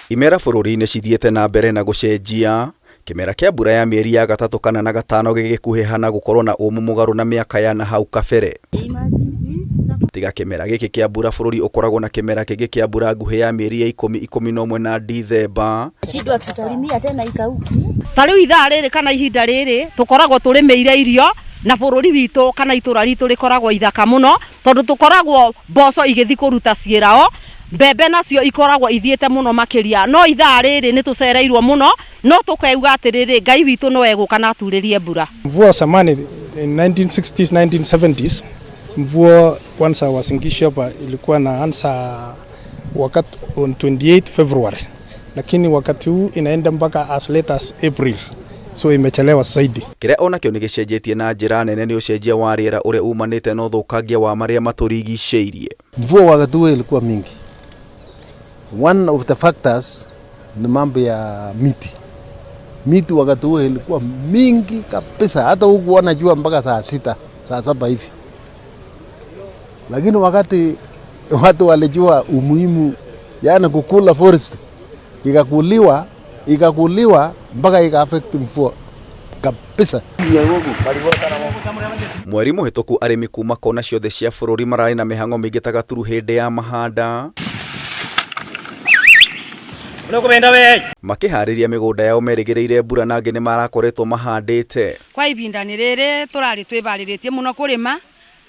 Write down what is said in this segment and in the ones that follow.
Imera bũrũri-inĩ cithiĩte na mbere na gũcenjia, kĩmera kĩa mbura ya mĩeri ya gatatũ kana na gatano gĩgĩkuhĩha na gũkorwo na ũmũ mũgarũ na mĩaka ya na hau kabere. Tiga kĩmera gĩkĩ kĩa mbura, bũrũri ũkoragwo na kĩmera kĩngĩ kĩa mbura nguhĩ ya mĩeri ya 10-11 na Dithemba. Tarĩu ithaa rĩrĩ kana ihinda rĩrĩ tũkoragwo tũrĩmĩire irio na bũrũri witũ kana itũra ritũ rĩkoragwo ithaka mũno, tondũ tũkoragwo mboco igĩthi kũruta ciĩrao, mbembe nacio ikoragwo ithiĩte mũno makĩria, no ithaa rĩrĩ nĩ tũcereirwo mũno, no tũkauga atĩrĩrĩ Ngai witũ no egũka na aturĩrie mbura. Mvua zamani in 1960s 1970s, mvua kwanza Uasin Gishu hapa ilikuwa naanza wakati on 28 February, lakini wakati huu inaenda mpaka as late as April, so imechelewa zaidi. Kĩrĩa onakĩo nĩ gĩcenjetie na njĩra nene nĩ ũcenjia wa rĩera ũrĩa umanĩte na ũthũkangia wa marĩa matũrigicĩirie. Mvua wakati huu ilikuwa mingi. One of the factors ni mambo ya miti. Miti wakati huu ilikuwa mingi kabisa, hata huku wanajua mpaka saa 6, saa 7 hivi. Lakini wakati watu walijua umuhimu yani kukula forest, ikakuliwa mpaka ika-affect mvua kabisa. Mweri mũhĩtũku arĩmi kuma kona ciothe cia bũrũri mararĩ na mĩhang'o mĩingĩ ta gaturu hĩndĩ ya mahanda, makĩharĩria mĩgũnda yao merĩgĩrĩire mbura, na angĩ nĩ marakoretwo mahandĩte. Kwa ihinda nĩ rĩrĩ tũrarĩ twĩbarĩrĩtie mũno kũrĩma,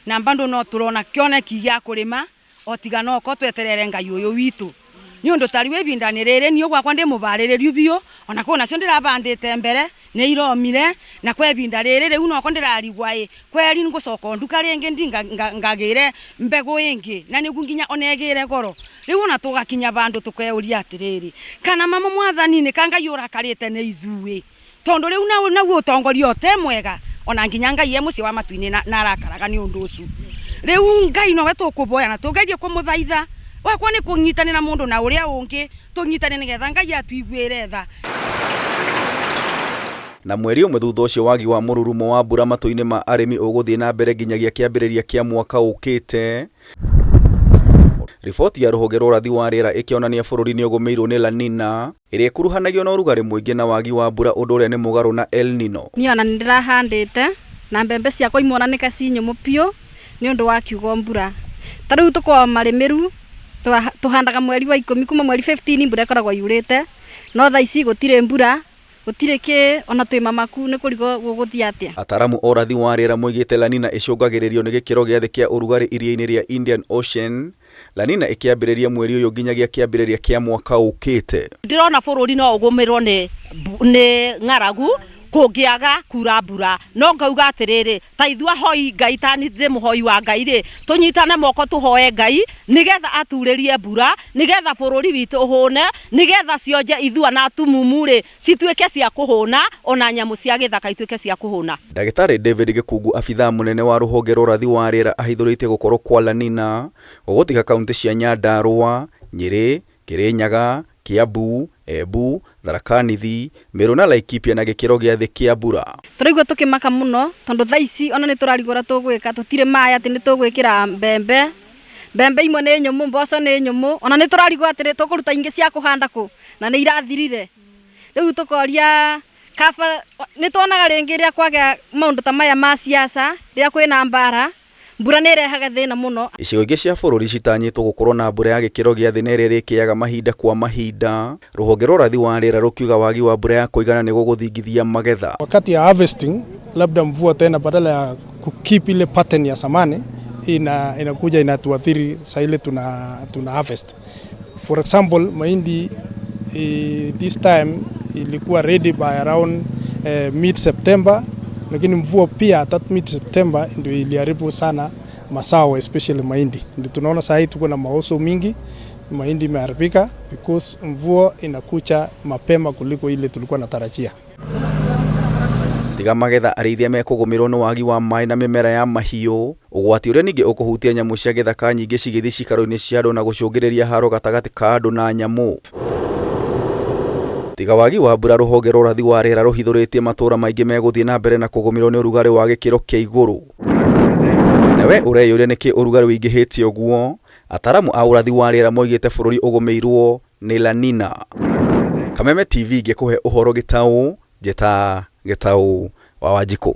na bado no tũrona kĩoneki gĩa kũrĩma, o tiga no ko tweterere Ngai ũyũ witũ. Nĩ ũndũ tari ihinda nĩ rĩrĩ niĩ gwakwa ndĩ mũbarĩrĩriu biũ, ona kũna cio ndĩrabandĩte mbere nĩ iromire, na kwa ihinda rĩrĩ rĩu no ko ndĩrarigwa kweri ngũcoka nduka rĩngĩ ngagĩre mbegũ ĩngĩ, na nĩguo nginya onegĩre goro. Rĩu ona tũgakinya bandũ tũkeuria atĩrĩrĩ, kana mama mwathani nĩ ka Ngai ũrakarĩte nĩ ithuĩ, tondũ rĩu naguo ũtongoria te mwega, ona nginya Ngai mũciĩ wa matu-inĩ na arakaraga nĩ ũndũ ũcio. Rĩu Ngai nowe tũkũboya na tũgerie kũmũthaitha, wakwa nĩ kũnyitanĩra mũndũ na ũrĩa ũngĩ, tũnyitane nĩgetha Ngai atuiguĩre tha. Na mweri ũmwe thutha ũcio wagi wa mũrurumo wa mbura matũ-inĩ ma arĩmi ũgũthiĩ na mbere nginyagia kĩambĩrĩria kĩa mwaka ũkĩte. Riboti ya rũhonge rwa ũrathi wa rĩera ĩkĩonania bũrũri nĩ ũgũmĩirwo nĩ La Nina, ĩrĩa ĩkuruhanagio na ũrugarĩ mũingĩ na wagi wa mbura, ũndũ ũrĩa nĩ mũgarũ na El Nino. Niĩ ona nĩ ndĩrahandĩte na mbembe ciakwa imonanĩka ci nyũmũ biũ nĩ ũndũ wa kiugo mbura. Tarĩu tũkoragwo marĩmĩru tuhandaga mweri wa 10 kuma mweri 15 mbura ĩkoragwo yurĩte, no thaa ici gũtirĩ mbura, gũtirĩ kĩ, ona twĩ mamaku nĩ kũrigo gũgũthiĩ atĩa. Ataramu a ũrathi wa rĩera moigĩte La Nina ĩcũngagĩrĩrio nĩ gĩkĩro gĩa thĩ kĩa ũrugarĩ iria-inĩ rĩa Indian Ocean, La Nina ĩkĩambĩrĩria mweri ũyũ nginyagia kĩambĩrĩria kĩa mwaka ũkĩte. Ndĩrona bũrũri no ũgũmĩrwo nĩ ng'aragu kũngĩaga kura mbura, no ngauga atĩrĩrĩ, ta ithuĩ ahoi Ngai, ta nĩ mũhoi wa Ngai rĩ, tũnyitane moko tũhoe Ngai nĩgetha aturĩrie mbura, nĩgetha bũrũri witũ ũhũne, nĩgetha cionje ithua na tumumu rĩ cituĩke cia kũhũna, ona nyamũ cia gĩthaka ituĩke cia kũhũna. Ndagĩtarĩ David Gĩkungu, abithaa mũnene wa rũhonge rwa ũrathi wa rĩera, ahithũrĩtie gũkorwo kwa La Nina gũgũtiga kaunti cia Nyandarua, Nyĩrĩ, Kĩrĩnyaga, Kiambu, Embu, Tharaka Nithi, Meru na Laikipia na gĩkĩro gĩa thĩ kĩa mbura. Tũraigua tũkĩmaka mũno tondũ thaa ici ona nĩ tũrarigũra tũgwĩka, tũtirĩ maĩ atĩ nĩ tũgwĩkĩra mbembe imwe nĩ nyũmũ, mboco nĩ nyũmũ, ona nĩ tũrarigũra atĩ tũkũruta ingĩ cia kũhanda kũ na nĩ irathirire. Rĩu tũkoria kaba nĩ tuonaga rĩngĩ rĩa kwagĩa maũndũ ta maya ma siasa, rĩa kwĩna mbara, mbura nĩ irehaga thĩna mũno. Icigo ingĩ cia bũrũri citanyĩtwo gũkorwo na mbura ya gĩkĩro gĩa thĩ na ĩrĩa ĩrĩkĩaga mahinda kwa mahinda. Rũhonge rwa ũrathi wa rĩera rũkiuga wagi wa mbura ya kũigana nĩ gũgũthingithia magetha. Wakati ya harvesting, labda mvua tena badala ya kukeep ile pattern ya zamani inakuja inatuathiri saa ile tuna harvest. For example, mahindi this time ilikuwa ready by around mid September, lakini mvua pia at mid September ndio iliharibu sana mazao, especially mahindi. Ndio tunaona saa hii tuko na maoso mingi, mahindi imeharibika because mvua inakuja mapema kuliko ile tulikuwa natarajia. Tiga magetha, arĩithia mekũgũmĩrwo nĩ wagi wa maĩ na mĩmera ya mahiũ, ũgwati ũrĩa ningĩ ũkũhutia nyamũ cia gĩthaka nyingĩ cigĩthiĩ cikaro-inĩ cia andũ na gũcũngĩrĩria haro gatagatĩ ka andũ na nyamũ. Tiga wagi wa mbura, rũhonge rwa ũrathi wa rĩera rũhithũrĩtie matũũra maingĩ megũthiĩ na mbere na kũgũmĩrwo nĩ ũrugarĩ wa gĩkĩro kĩa igũrũ. Nawe ũreyũria nĩkĩ ũrugarĩ ũingĩhĩtie ũguo? Ataramu a ũrathi wa rĩera moigĩte bũrũri ũgũmĩirwo nĩ La Nina. Kameme TV ngĩkũhe ũhoro gĩtaũ njeta gĩtaũ wa Wanjikũ.